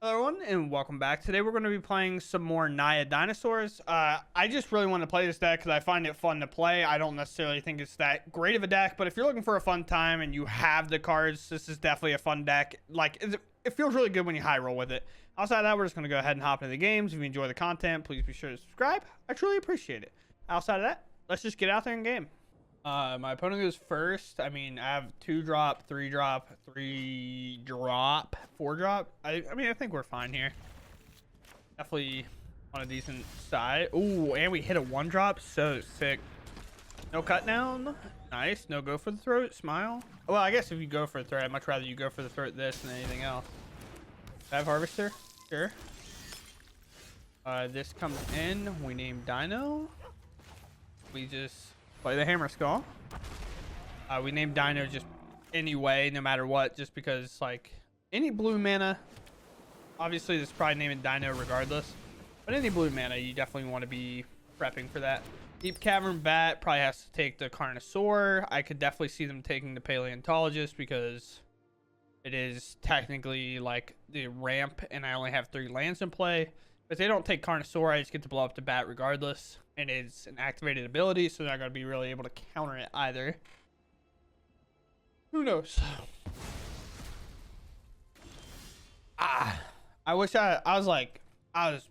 Hello everyone and welcome back. Today we're going to be playing some more Nia Dinosaurs. I just really want to play this deck because I find it fun to play. I don't necessarily think it's that great of a deck, but if you're looking for a fun time and you have the cards, this is definitely a fun deck. Like, it feels really good when you high roll with it. Outside of that, we're just going to go ahead and hop into the games. If you enjoy the content, please be sure to subscribe. I truly appreciate it. Outside of that, let's just get out there and game. My opponent goes first. I mean, I have 2-drop, 3-drop, 3-drop, 4-drop. I mean, I think we're fine here. Definitely on a decent side. Ooh, and we hit a 1-drop. So sick. No cut down. Nice. No go for the throat. Smile. Well, I guess if you go for the throat, I'd much rather you go for the throat this than anything else. I have Harvester. Sure. This comes in. We name Dino. We just play the Hammer Skull. We named Dino just anyway, no matter what, just because, like, any blue mana, obviously this is probably naming Dino regardless, but any blue mana, you definitely want to be prepping for that. Deep Cavern Bat probably has to take the Carnosaur. I could definitely see them taking the Paleontologist because it is technically like the ramp and I only have 3 lands in play. If they don't take Carnosaur, I just get to blow up the bat regardless. And it's an activated ability, so they're not going to be really able to counter it either. Who knows? I wish I was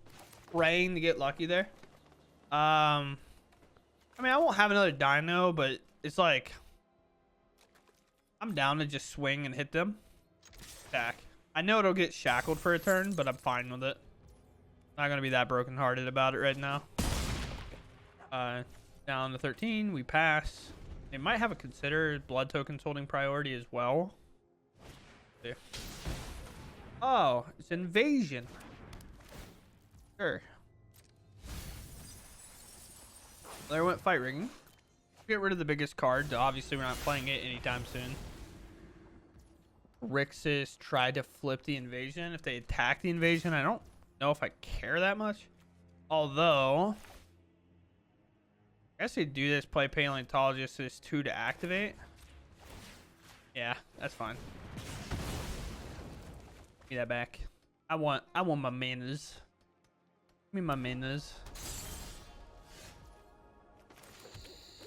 praying to get lucky there. I mean, I won't have another Dino, but it's like I'm down to just swing and hit them. Attack. I know it'll get shackled for a turn, but I'm fine with it. Not gonna be that brokenhearted about it right now. Down to 13, we pass. They might have a consider blood tokens holding priority as well. There. Oh, it's invasion. Sure. There went fight rigging. Get rid of the biggest card. Obviously, we're not playing it anytime soon. Rixis tried to flip the invasion. If they attack the invasion, I don't know if I care that much. Although, I guess they do this, play Paleontologist is 2 to activate. Yeah, that's fine. Give me that back. I want my manas. Give me my manas.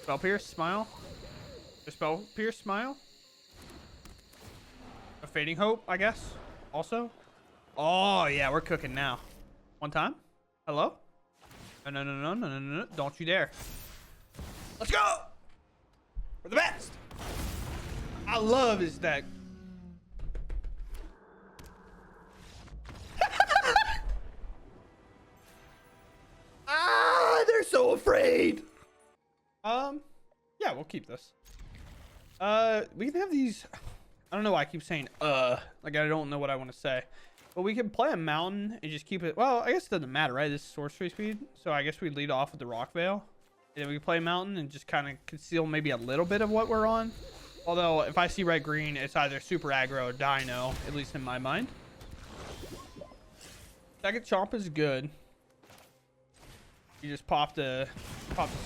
Spell Pierce, smile. Spell Pierce, smile. A Fading Hope, I guess. Also. Oh yeah, we're cooking now. One time. Hello? No. Don't you dare. Let's go! We're the best! I love his deck. They're so afraid. Yeah, we'll keep this. We can have these. I don't know why I keep saying like I don't know what I want to say. But we can play a mountain and just keep it. Well, I guess it doesn't matter, right? This is sorcery speed. So I guess we lead off with the Rock Veil. And then we play mountain and just kind of conceal maybe a little bit of what we're on. Although, if I see red green, it's either super aggro or Dino, at least in my mind. Second Chomp is good. You just pop the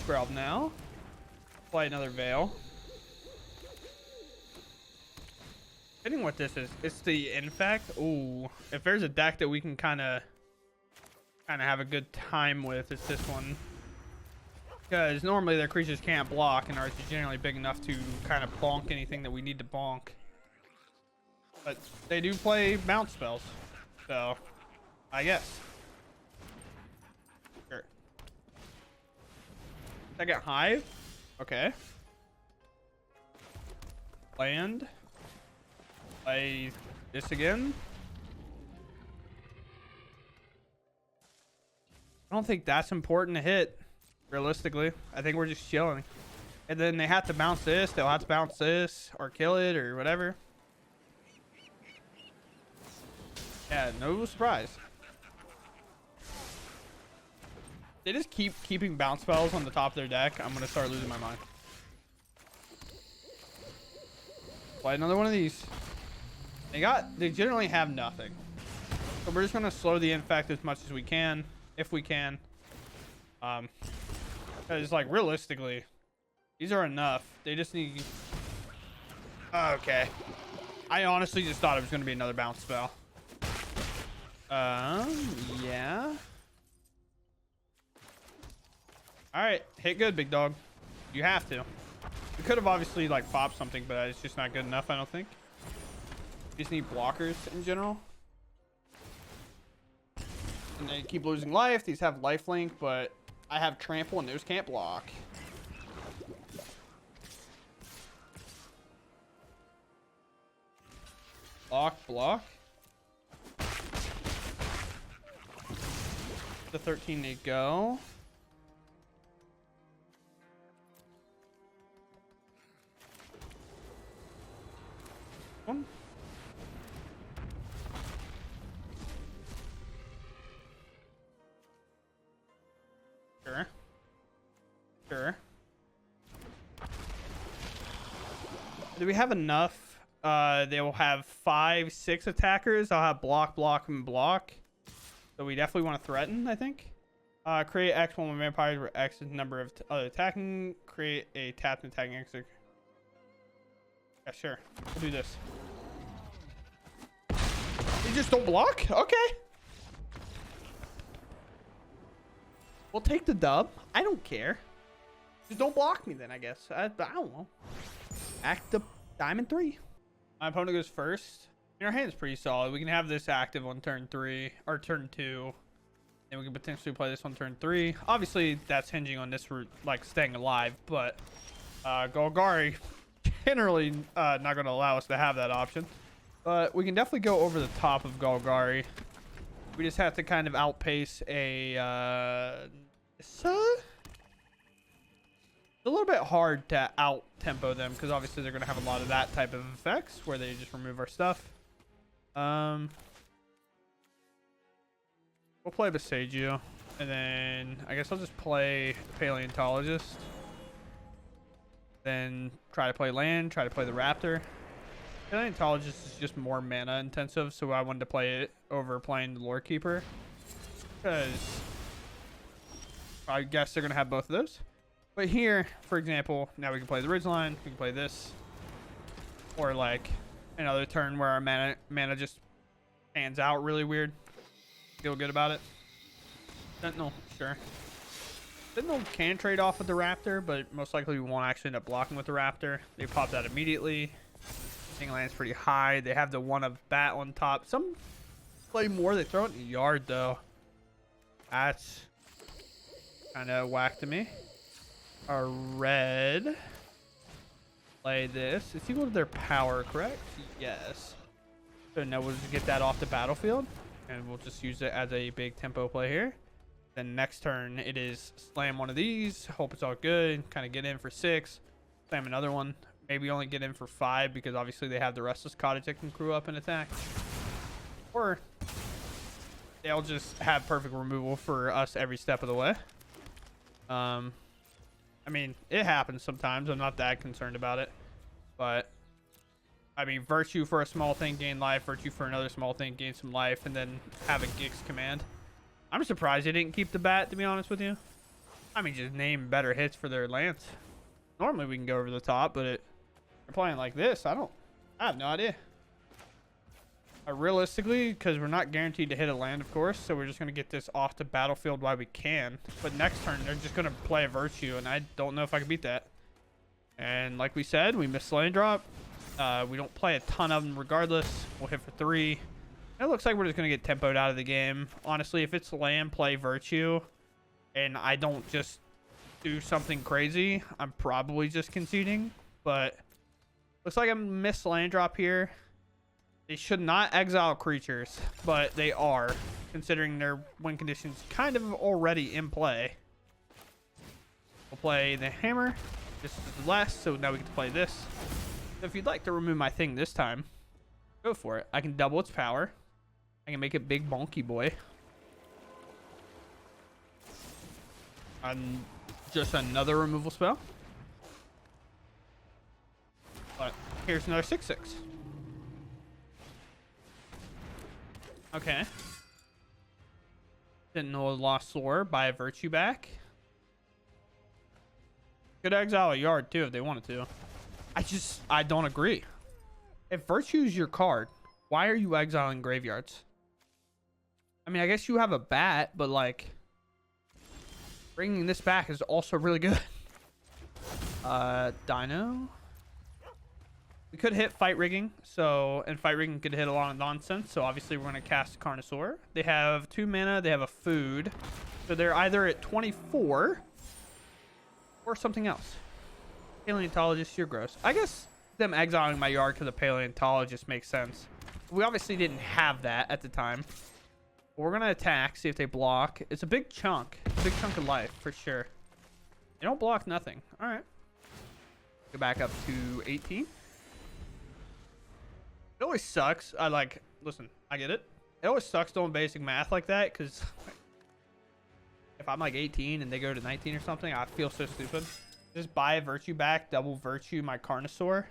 Scrub now. Play another Veil. Depending what this is, it's the Infect. Ooh, if there's a deck that we can kind of have a good time with, it's this one. Because normally their creatures can't block and are generally big enough to kind of bonk anything that we need to bonk. But they do play bounce spells, so I guess. Sure. Second Hive. Okay. Land. Play this again. I don't think that's important to hit, realistically. I think we're just chilling. And then they have to bounce this. They'll have to bounce this or kill it or whatever. Yeah, no surprise. They just keep keeping bounce spells on the top of their deck. I'm going to start losing my mind. Play another one of these. They generally have nothing. So we're just going to slow the Infect as much as we can, if we can. Because, like, realistically, these are enough. They just need... Okay. I honestly just thought it was going to be another bounce spell. Yeah. All right, hit good, big dog. You have to. We could have obviously like popped something, but it's just not good enough, I don't think. We just need blockers in general. And they keep losing life. These have lifelink, but I have trample and those can't block. Block. The 13 they go. One. Sure. Do we have enough? They will have 5, 6 attackers. I'll have block, and block. So we definitely want to threaten, I think. Create X one vampires where X is the number of other attacking. Create a tapped attacking X. Yeah, sure. We'll do this. You just don't block? Okay. We'll take the dub. I don't care. Just don't block me then, I guess. I don't know. Active diamond 3. My opponent goes first. Our hand's pretty solid. We can have this active on turn 3 or turn 2. Then we can potentially play this on turn 3. Obviously, that's hinging on this route, like staying alive. But Golgari generally not going to allow us to have that option. But we can definitely go over the top of Golgari. We just have to kind of outpace a... It's a little bit hard to out-tempo them because obviously they're going to have a lot of that type of effects where they just remove our stuff. We'll play Besagio, and then I guess I'll just play Paleontologist. Then try to play land, try to play the Raptor. Paleontologist is just more mana intensive, so I wanted to play it over playing the Lore Keeper. Because I guess they're going to have both of those. But here, for example, now we can play the Ridgeline, we can play this. Or like another turn where our mana just pans out really weird. Feel good about it. Sentinel, sure. Sentinel can trade off with the Raptor, but most likely we won't actually end up blocking with the Raptor. They pop that immediately. Thing lands pretty high. They have the one of Bat on top. Some play more. They throw it in the yard, though. That's kind of whack to me. A red. Play this. It's equal to their power, correct? Yes. So now we'll just get that off the battlefield. And we'll just use it as a big tempo play here. Then next turn, it is slam one of these. Hope it's all good. Kind of get in for 6. Slam another one. Maybe only get in for 5 because obviously they have the Restless Cottage that can crew up and attack. Or they'll just have perfect removal for us every step of the way. I mean, it happens sometimes. I'm not that concerned about it. But, I mean, Virtue for a small thing, gain life. Virtue for another small thing, gain some life. And then have a Gix command. I'm surprised they didn't keep the Bat, to be honest with you. I mean, just name better hits for their lance. Normally we can go over the top, but they're playing like this. I have no idea. Realistically, because we're not guaranteed to hit a land, of course, so we're just going to get this off the battlefield while we can. But next turn, they're just going to play a Virtue, and I don't know if I can beat that. And like we said, we missed land drop. We don't play a ton of them regardless. We'll hit for 3. It looks like we're just going to get tempoed out of the game. Honestly, if it's land, play Virtue, and I don't just do something crazy, I'm probably just conceding. But looks like I missed land drop here. They should not exile creatures, but they are, considering their win conditions kind of already in play. We'll play the hammer. This is less, so now we get to play this. So if you'd like to remove my thing this time, go for it. I can double its power. I can make it big bonky boy. And just another removal spell. But here's another 6/6. Okay. Didn't know lost lore. Buy a Virtue back. Could exile a yard too if they wanted to. I don't agree. If Virtue is your card, why are you exiling graveyards? mean, I guess you have a bat, but like bringing this back is also really good. Dino. We could hit fight rigging, and fight rigging could hit a lot of nonsense. So obviously we're going to cast Carnosaur. They have 2 mana. They have a food. So they're either at 24 or something else. Paleontologist, you're gross. I guess them exiling my yard to the paleontologist makes sense. We obviously didn't have that at the time. We're going to attack, see if they block. It's a big chunk. Big chunk of life, for sure. They don't block nothing. All right. Go back up to 18. It always sucks. Listen, I get it. It always sucks doing basic math like that, because if I'm like 18 and they go to 19 or something, I feel so stupid. Just buy a virtue back, double virtue my Carnosaur,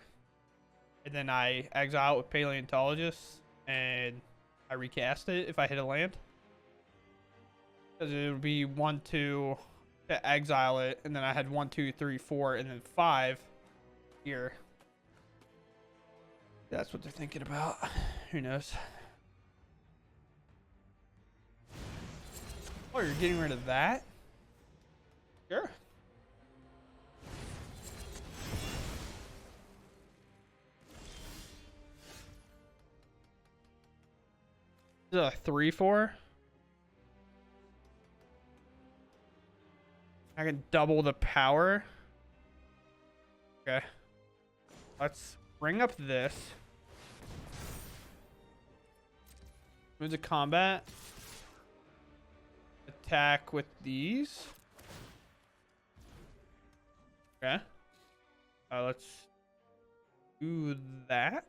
and then I exile with Paleontologist, and I recast it if I hit a land. Because it would be 1, 2 to exile it, and then I had 1, 2, 3, 4, and then 5 here. That's what they're thinking about. Who knows? Oh, you're getting rid of that? Sure. Is it a 3/4? I can double the power. Okay. Let's bring up this. Move to combat. Attack with these. Okay. Let's do that.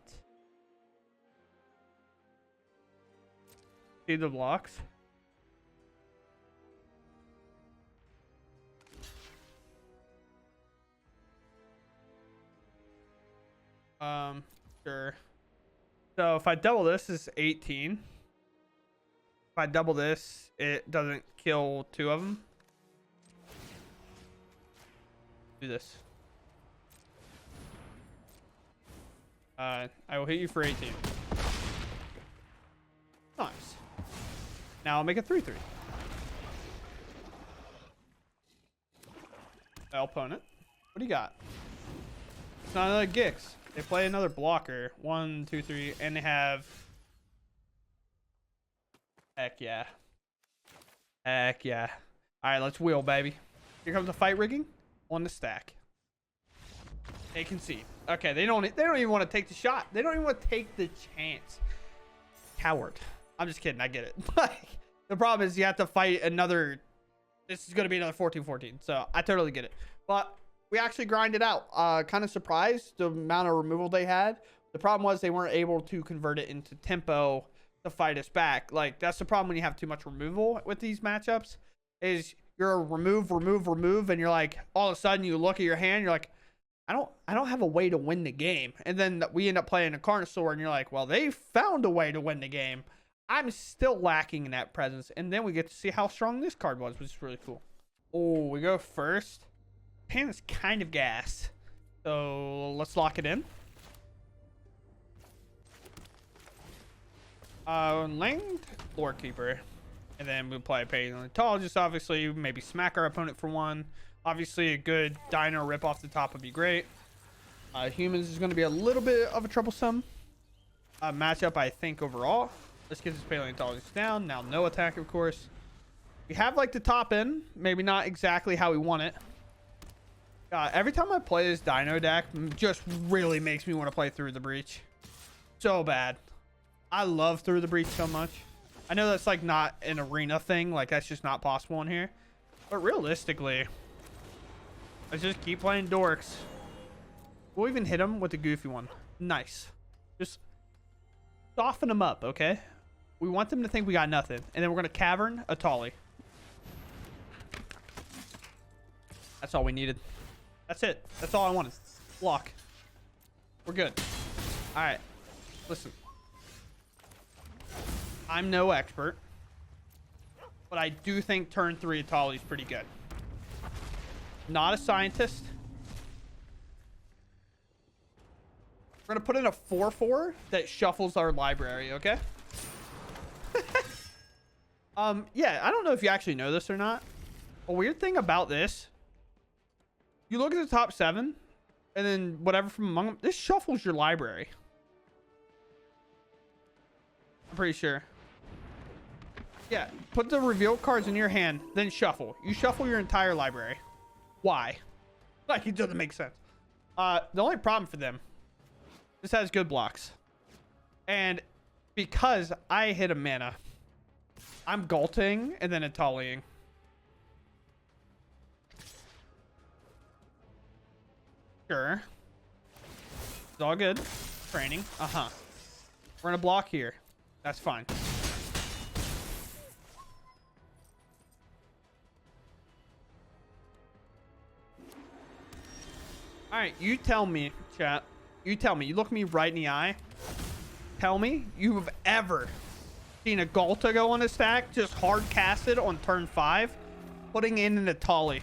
See the blocks. Sure. So if I double this, is 18. If I double this, it doesn't kill 2 of them. Do this. I will hit you for 18. Nice. Now I'll make a 3/3. Opponent. What do you got? It's not another Gix. They play another blocker. 1, 2, 3, and they have. Heck yeah. Heck yeah. All right, let's wheel, baby. Here comes the fight rigging on the stack. They concede. Okay, they don't even want to take the shot. They don't even want to take the chance. Coward. I'm just kidding. I get it. The problem is you have to fight another. This is going to be another 14-14. So I totally get it. But we actually grinded out. Kind of surprised the amount of removal they had. The problem was they weren't able to convert it into tempo to fight us back. Like, that's the problem when you have too much removal with these matchups, is you're remove, and you're like, all of a sudden you look at your hand, you're like, I don't have a way to win the game. And then we end up playing a Carnosaur, and you're like, well, they found a way to win the game. I'm still lacking in that presence. And then we get to see how strong this card was, which is really cool. Oh, we go first. Pan is kind of gassed. So let's lock it in. Langed Lore Keeper. And then we'll play Paleontologist, obviously. Maybe smack our opponent for 1. Obviously, a good Dino rip off the top would be great. Humans is going to be a little bit of a troublesome matchup, I think, overall. Let's get this Paleontologist down. Now, no attack, of course. We have, like, the top end. Maybe not exactly how we want it. Every time I play this Dino deck, just really makes me want to play Through the Breach. So bad. I love Through the Breach so much. I know that's, like, not an arena thing. Like, that's just not possible in here. But realistically, let's just keep playing dorks. We'll even hit him with the goofy one. Nice. Just soften them up, okay? We want them to think we got nothing. And then we're going to cavern a Tolly. That's all we needed. That's it. That's all I wanted. Block. We're good. All right. Listen. I'm no expert, but I do think turn 3 Atali is pretty good. Not a scientist. We're going to put in a 4/4 that shuffles our library, okay? Yeah, I don't know if you actually know this or not. A weird thing about this, you look at the top 7 and then whatever from among them, this shuffles your library. I'm pretty sure. Yeah, put the reveal cards in your hand, then shuffle. You shuffle your entire library. Why? Like, it doesn't make sense. The only problem for them, this has good blocks. And because I hit a mana, I'm Galting and then Ataliing. Sure. It's all good. Training. Uh-huh. We're gonna block here. That's fine. All right, you tell me, chat. You tell me. You look me right in the eye. Tell me you have ever seen a Galta go on a stack, just hard casted on turn 5, putting in an Atali.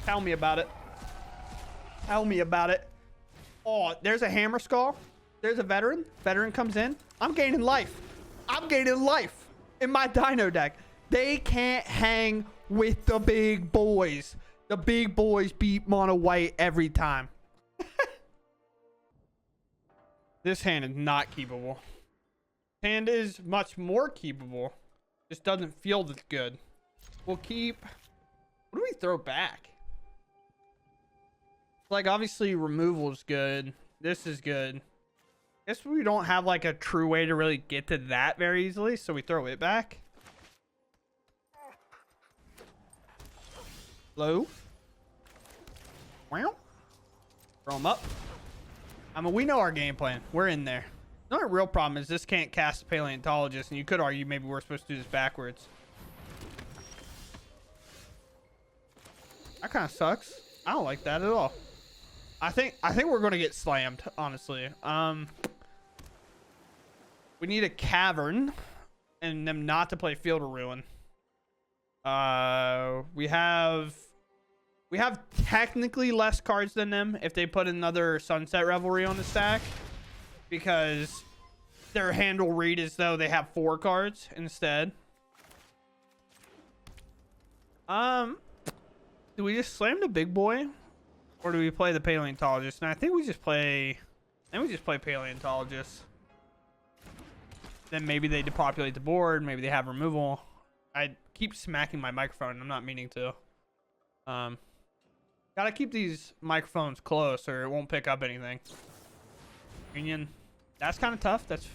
Tell me about it. Tell me about it. Oh, there's a Hammer Skull. There's a Veteran. Veteran comes in. I'm gaining life. I'm gaining life in my Dino deck. They can't hang with the big boys. The big boys beat mono white every time. This hand is not keepable. Hand is much more keepable. Just doesn't feel that good. We'll keep... What do we throw back? Like, obviously, removal is good. This is good. Guess we don't have, like, a true way to really get to that very easily, so we throw it back. Low. Wow. Throw them up. I mean, we know our game plan. We're in there. The only real problem is this can't cast a Paleontologist, and you could argue maybe we're supposed to do this backwards. That kind of sucks. I don't like that at all. I think we're going to get slammed, honestly. We need a Cavern and them not to play Field of Ruin. We have technically less cards than them if they put another Sunset Revelry on the stack, because their hand will read as though they have 4 cards instead. Do we just slam the big boy, or do we play the Paleontologist? And I think we just play Paleontologist. Then maybe they depopulate the board. Maybe they have removal. I keep smacking my microphone. I'm not meaning to. Gotta keep these microphones close or it won't pick up anything. Union. That's kind of tough. That's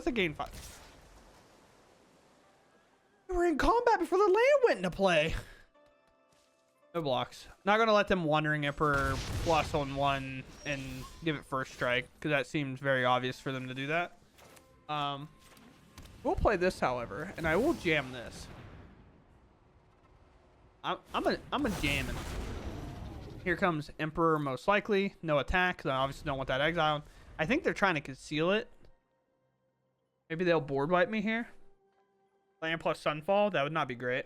a gain 5. We're in combat before the land went into play. No blocks. Not gonna let them Wandering Emperor plus on 1 and give it first strike, because that seems very obvious for them to do that. We'll play this, however, and I will jam this. I'm a jamming. Here comes Emperor, most likely. No attack, because I obviously don't want that exiled. I think they're trying to conceal it. Maybe they'll board wipe me here. Land plus Sunfall. That would not be great.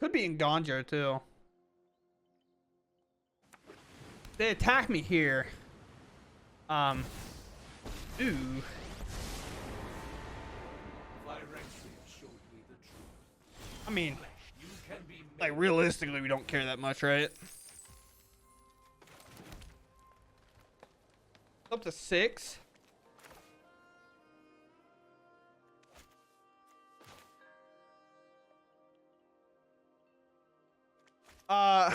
Could be in Gonjo, too. They attack me here. Ooh. I mean, like, realistically, we don't care that much, right? Up to 6. I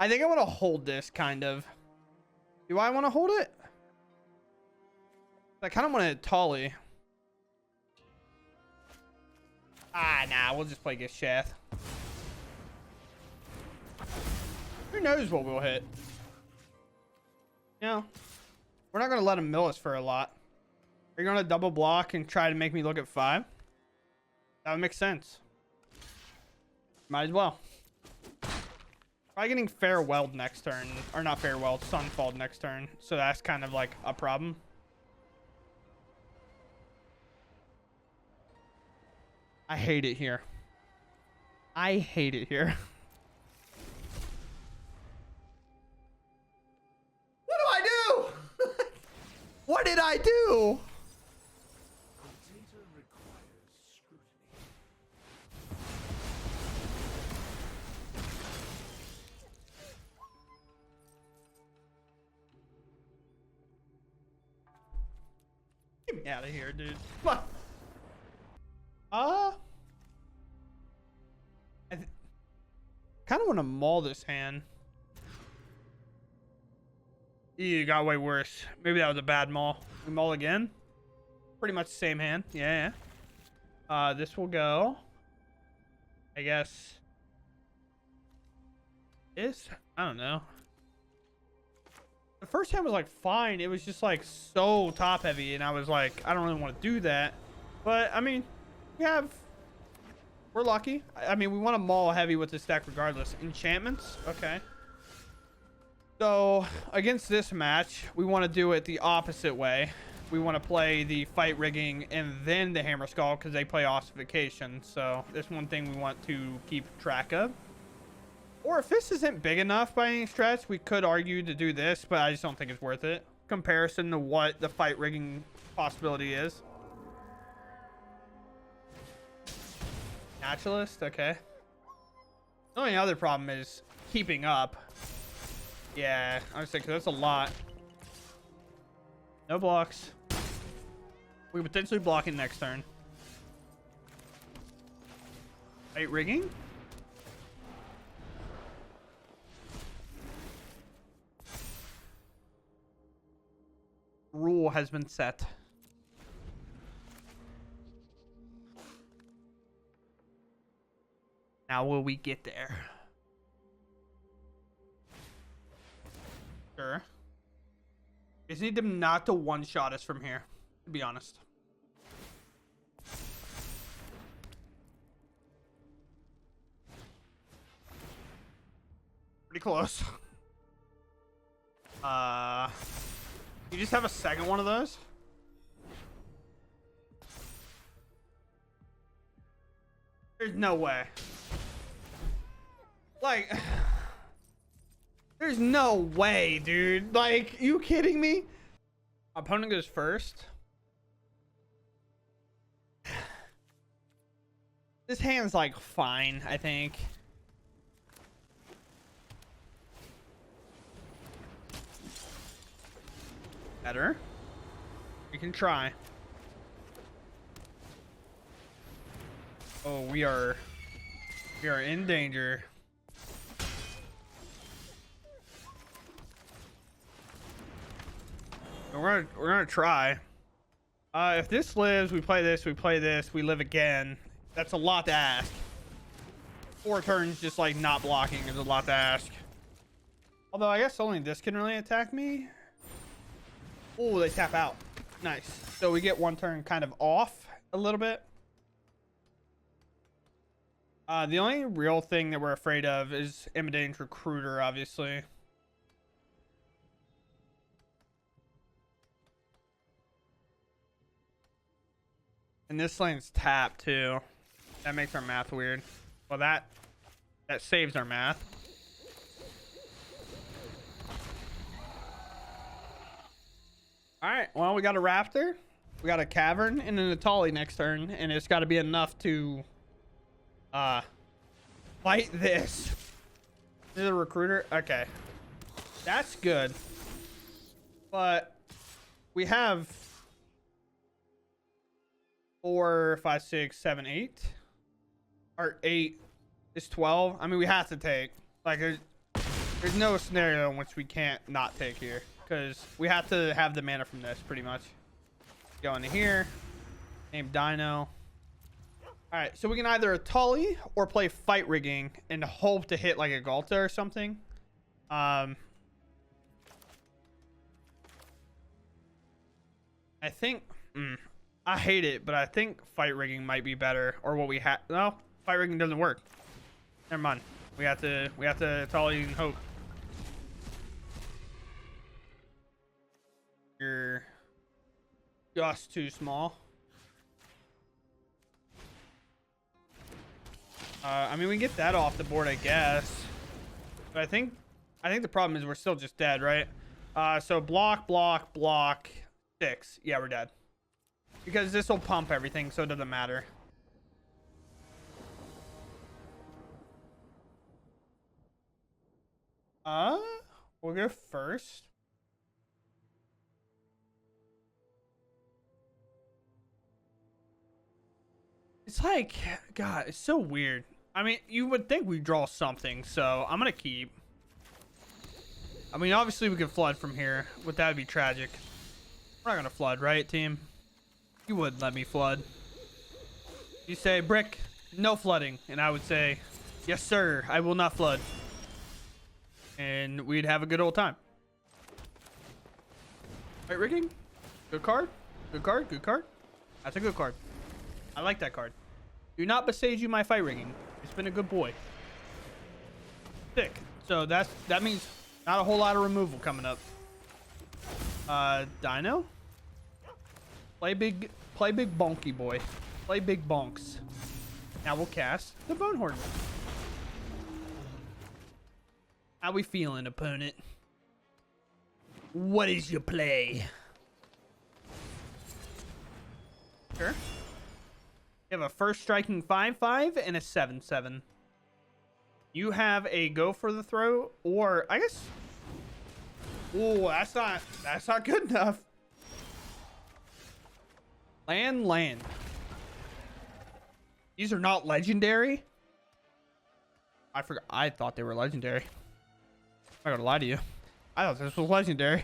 think I want to hold this, kind of. Do I want to hold it? I kind of want to Tolly. Ah, nah, we'll just play Gishath. Who knows what we'll hit? You know, we're not going to let him mill us for a lot. Are you going to double block and try to make me look at 5? That would make sense. Might as well. Probably getting Farewelled next turn. Or not Farewelled, Sunfall next turn. So that's kind of like a problem. I hate it here. I hate it here. What do I do? What did I do? out of here, dude. What? I kind of want to maul this hand. Ew, got way worse. Maybe that was a bad maul. We maul again. Pretty much the same hand. Yeah. This will go. I guess. I don't know. The first hand was like fine. It was just like so top heavy, and I was like, I don't really want to do that. But I mean, we're lucky. I mean, we want to maul heavy with this deck regardless. Enchantments, okay. So against this match, we want to do it the opposite way. We want to play the fight rigging and then the hammer skull because they play ossification. So that's one thing we want to keep track of. Or if this isn't big enough by any stretch, we could argue to do this, but I just don't think it's worth it. Comparison to what the fight rigging possibility is. Naturalist, okay. The only other problem is keeping up. Yeah, I was thinking that's a lot. No blocks. We potentially block it next turn. Fight rigging? Rule has been set. Now will we get there? Sure. Just need them not to one-shot us from here, to be honest. Pretty close. You just have a second one of those? There's no way. Like, there's no way, dude. Like, you kidding me? Opponent goes first. This hand's like fine, I think. Better. We can try. Oh, we are in danger. We're gonna try. If this lives, we play this, we live again. That's a lot to ask. 4 turns just like not blocking is a lot to ask. Although I guess only this can really attack me. Oh, they tap out. Nice. So we get 1 turn kind of off a little bit. The only real thing that we're afraid of is Imitating Recruiter, obviously. And this lane's tapped too. That makes our math weird. Well, that saves our math. All right. Well, we got a Raptor, we got a Cavern, and an Atali next turn, and it's got to be enough to fight this. This is a Recruiter. Okay, that's good. But we have 4, 5, 6, 7, 8. Or 8 is 12. I mean, we have to take. Like, there's no scenario in which we can't not take here. Because we have to have the mana from this, pretty much. Go into here. Name Dino. Alright, so we can either Atali or play Fight Rigging and hope to hit like a Galta or something. I think... I hate it, but I think Fight Rigging might be better. Or what we have... No, Fight Rigging doesn't work. Never mind. We have to Atali and hope. You're just too small. I mean, we can get that off the board, I guess. But I think the problem is we're still just dead, right? So block, 6. Yeah, we're dead. Because this will pump everything, so it doesn't matter. We'll go first. It's like, God, it's so weird. I mean, you would think we draw something, so I'm gonna keep. I mean, obviously we could flood from here, but that would be tragic. We're not gonna flood, right, team? You wouldn't let me flood. You say, Brick, no flooding, and I would say, yes, sir, I will not flood. And we'd have a good old time. Right, rigging? Good card. Good card. Good card. That's a good card. I like that card. Do not besage you my fight rigging. It's been a good boy. Sick. So that means not a whole lot of removal coming up. Dino. Play big bonky boy. Play big bonks. Now we'll cast the Bone Horde. How we feeling, opponent? What is your play? Sure. You have a first striking 5/5 and a 7/7. You have a go for the throw, or I guess. Oh, that's not good enough. Land. These are not legendary. I forgot. I thought they were legendary. I'm not gonna lie to you. I thought this was legendary.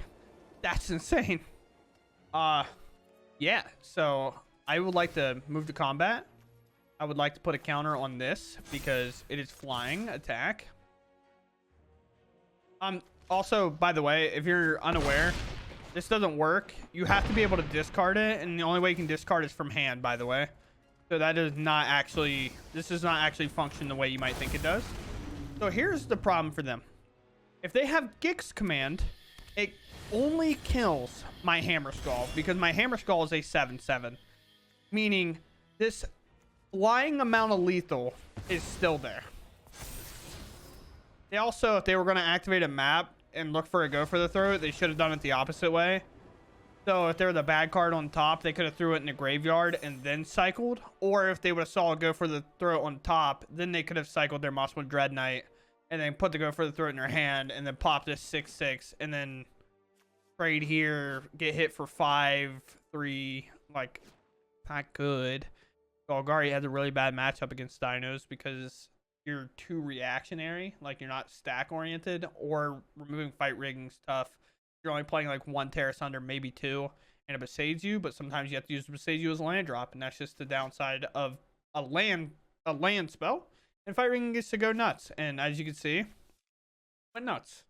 That's insane. Yeah. So I would like to move to combat. I would like to put a counter on this because it is flying attack. Also, by the way, if you're unaware, this doesn't work. You have to be able to discard it, and the only way you can discard is from hand, by the way. So that is not actually, this does not actually function the way you might think it does. So here's the problem for them. If they have Gix command, it only kills my Hammer Skull because my Hammer Skull is a 7/7, meaning this flying amount of lethal is still there. They also, if they were going to activate a map and look for a go for the throw, they should have done it the opposite way. So if they were the bad card on top, they could have threw it in the graveyard and then cycled. Or if they would have saw a go for the throw on top, then they could have cycled their Mosswood Dread Knight and then put the go for the throw in their hand and then pop this 6/6 and then trade here, get hit for 5/3. Like, not good. Golgari has a really bad matchup against Dinos because you're too reactionary, like you're not stack oriented, or removing fight rigging's tough. You're only playing like one Terrace Under, maybe two, and it besades you, but sometimes you have to use besade you as a land drop, and that's just the downside of a land spell. And fight rigging gets to go nuts, and as you can see, went nuts.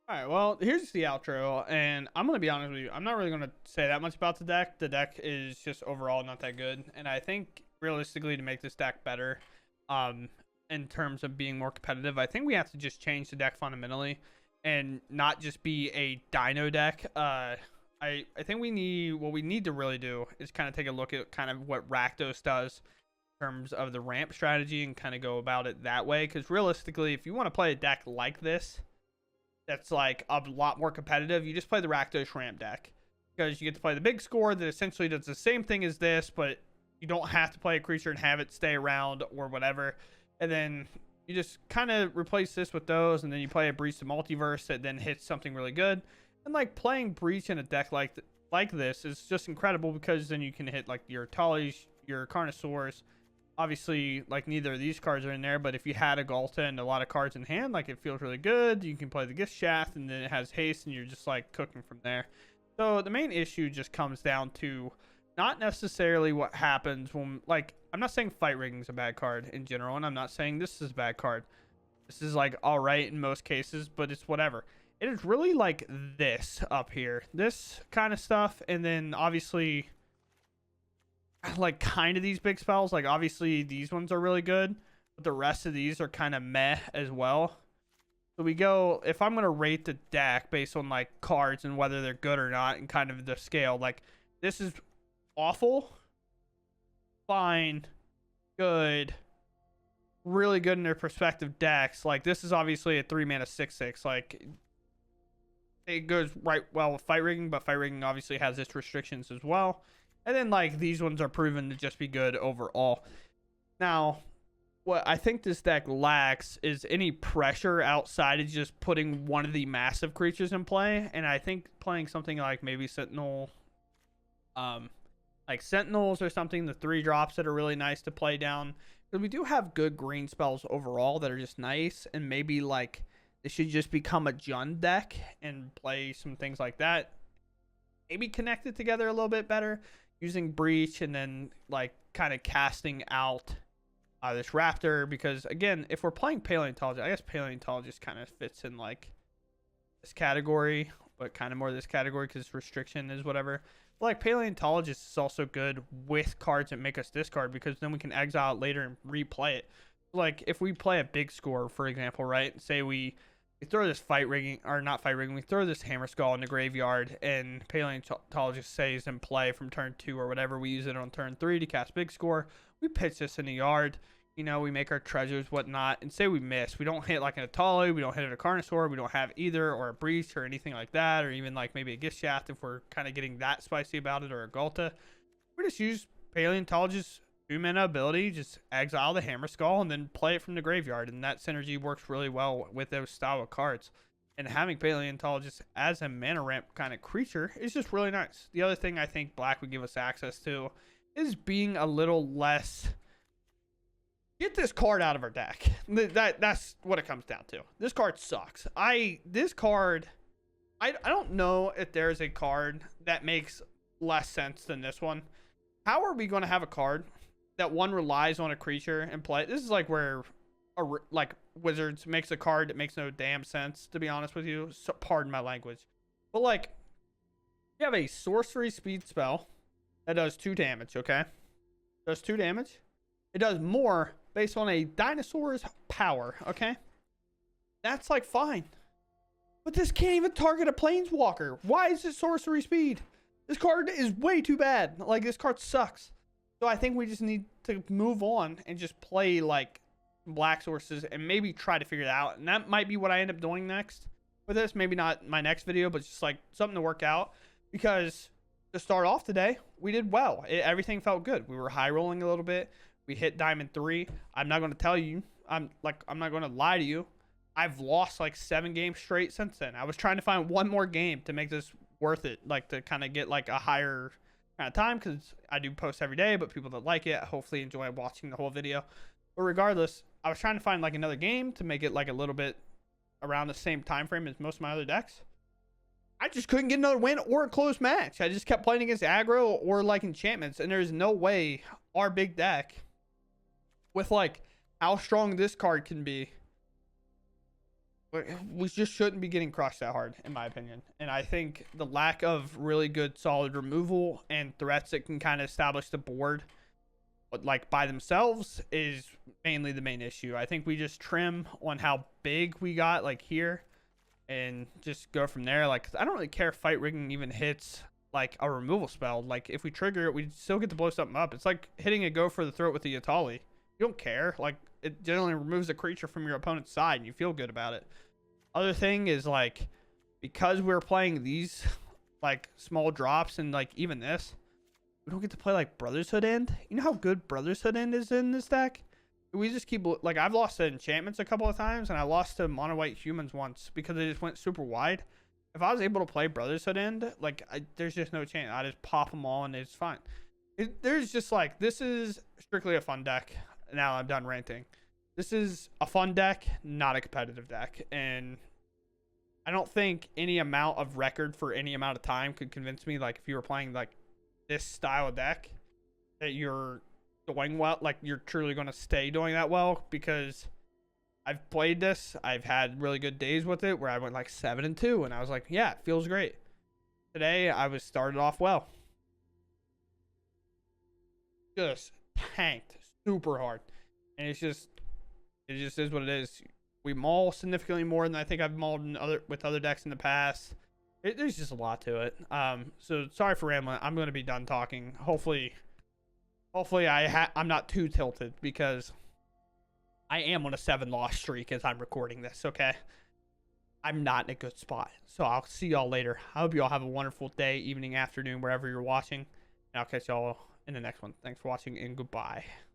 All right, well, here's the outro, and I'm gonna be honest with you, I'm not really gonna say that much about the deck. The deck is just overall not that good, and I think realistically to make this deck better, in terms of being more competitive, I think we have to just change the deck fundamentally and not just be a Dino deck. I think what we need to really do is kind of take a look at kind of what Rakdos does in terms of the ramp strategy and kind of go about it that way, because realistically, if you want to play a deck like this that's like a lot more competitive, you just play the Rakdos ramp deck, because you get to play the big score that essentially does the same thing as this, but you don't have to play a creature and have it stay around or whatever. And then you just kind of replace this with those, and then you play a Breach the Multiverse that then hits something really good. And like playing Breach in a deck like this is just incredible, because then you can hit like your Tallies, your Carnosaurs. Obviously, like neither of these cards are in there, but if you had a Galta and a lot of cards in hand, like it feels really good. You can play the Gift Shaft, and then it has haste, and you're just like cooking from there. So the main issue just comes down to not necessarily what happens when, like, I'm not saying fight rigging is a bad card in general, and I'm not saying this is a bad card. This is like all right in most cases, but it's whatever. It is really like this up here, this kind of stuff, and then obviously like kind of these big spells. Like obviously these ones are really good, but the rest of these are kind of meh as well. So we go, if I'm gonna rate the deck based on like cards and whether they're good or not and kind of the scale, like this is awful, fine, good, really good in their perspective decks. Like this is obviously a 3-mana 6/6. Like it goes right well with fight rigging, but fight rigging obviously has its restrictions as well. And then like these ones are proven to just be good overall. Now, what I think this deck lacks is any pressure outside of just putting one of the massive creatures in play. And I think playing something like maybe Sentinel, like Sentinels or something, the 3 drops that are really nice to play down. Because we do have good green spells overall that are just nice, and maybe like it should just become a Jund deck and play some things like that. Maybe connect it together a little bit better using Breach and then like kind of casting out this Raptor. Because again, if we're playing Paleontologist, I guess Paleontologist kind of fits in like this category, but kind of more this category because restriction is whatever. But like Paleontologist is also good with cards that make us discard, because then we can exile it later and replay it. Like if we play a big score, for example, right? Say we throw this fight rigging, or not fight rigging, we throw this hammer skull in the graveyard, and Paleontologist stays in play from turn 2 or whatever. We use it on turn 3 to cast big score. We pitch this in the yard. You know, we make our treasures, whatnot, and say we miss. We don't hit like an Atali, we don't hit a Carnosaur, we don't have either, or a Breach or anything like that, or even like maybe a Gift Shaft if we're kind of getting that spicy about it, or a Gulta. We just use Paleontologist's 2-mana ability, just exile the Hammer Skull, and then play it from the graveyard, and that synergy works really well with those style of cards. And having Paleontologist as a mana ramp kind of creature is just really nice. The other thing I think Black would give us access to is being a little less... Get this card out of our deck. That's what it comes down to. This card sucks. I don't know if there's a card that makes less sense than this one. How are we going to have a card that one relies on a creature and play? This is like where like Wizards makes a card that makes no damn sense, to be honest with you. So, pardon my language. But like, you have a sorcery speed spell that does 2 damage, okay? Does 2 damage. It does more based on a dinosaur's power, okay? That's like fine. But this can't even target a planeswalker. Why is it sorcery speed? This card is way too bad. Like, this card sucks. So I think we just need to move on and just play like black sources and maybe try to figure it out. And that might be what I end up doing next with this. Maybe not my next video, but just like something to work out. Because to start off today, we did well. Everything felt good. We were high rolling a little bit. We hit Diamond 3. I'm not going to tell you. I'm not going to lie to you. I've lost like 7 games straight since then. I was trying to find one more game to make this worth it, like to kind of get like a higher kind of time, because I do post every day, but people that like it hopefully enjoy watching the whole video. But regardless, I was trying to find like another game to make it like a little bit around the same time frame as most of my other decks. I just couldn't get another win or a close match. I just kept playing against aggro or like enchantments, and there's no way our big deck, with like how strong this card can be, we just shouldn't be getting crushed that hard, in my opinion. And I think the lack of really good solid removal and threats that can kind of establish the board like by themselves is mainly the main issue. I think we just trim on how big we got like here and just go from there. Like, I don't really care if fight rigging even hits like a removal spell. Like, if we trigger it, we still get to blow something up. It's like hitting a go for the throat with the Atali. You don't care. Like, it generally removes a creature from your opponent's side and you feel good about it. Other thing is, like, because we're playing these like small drops and like even this, we don't get to play like Brother's Hood End. You know how good Brother's Hood End is in this deck? We just keep, like, I've lost to enchantments a couple of times, and I lost to mono white humans once because they just went super wide. If I was able to play Brother's Hood End, like, there's just no chance. I just pop them all and it's fine. There's just like, this is strictly a fun deck. Now I'm done ranting. This is a fun deck, not a competitive deck. And I don't think any amount of record for any amount of time could convince me, like, if you were playing like this style of deck, that you're doing well, like you're truly going to stay doing that well. Because I've played this, I've had really good days with it where I went like 7-2 and I was like, yeah, it feels great. Today I was started off well, just tanked super hard, and it just is what it is. We maul significantly more than I think I've mauled with other decks in the past. There's just a lot to it. So sorry for rambling. I'm going to be done talking. Hopefully I'm not too tilted, because I am on a 7-loss streak as I'm recording this, okay? I'm not in a good spot. So I'll see y'all later. I hope you all have a wonderful day, evening, afternoon, wherever you're watching. And I'll catch y'all in the next one. Thanks for watching, and goodbye.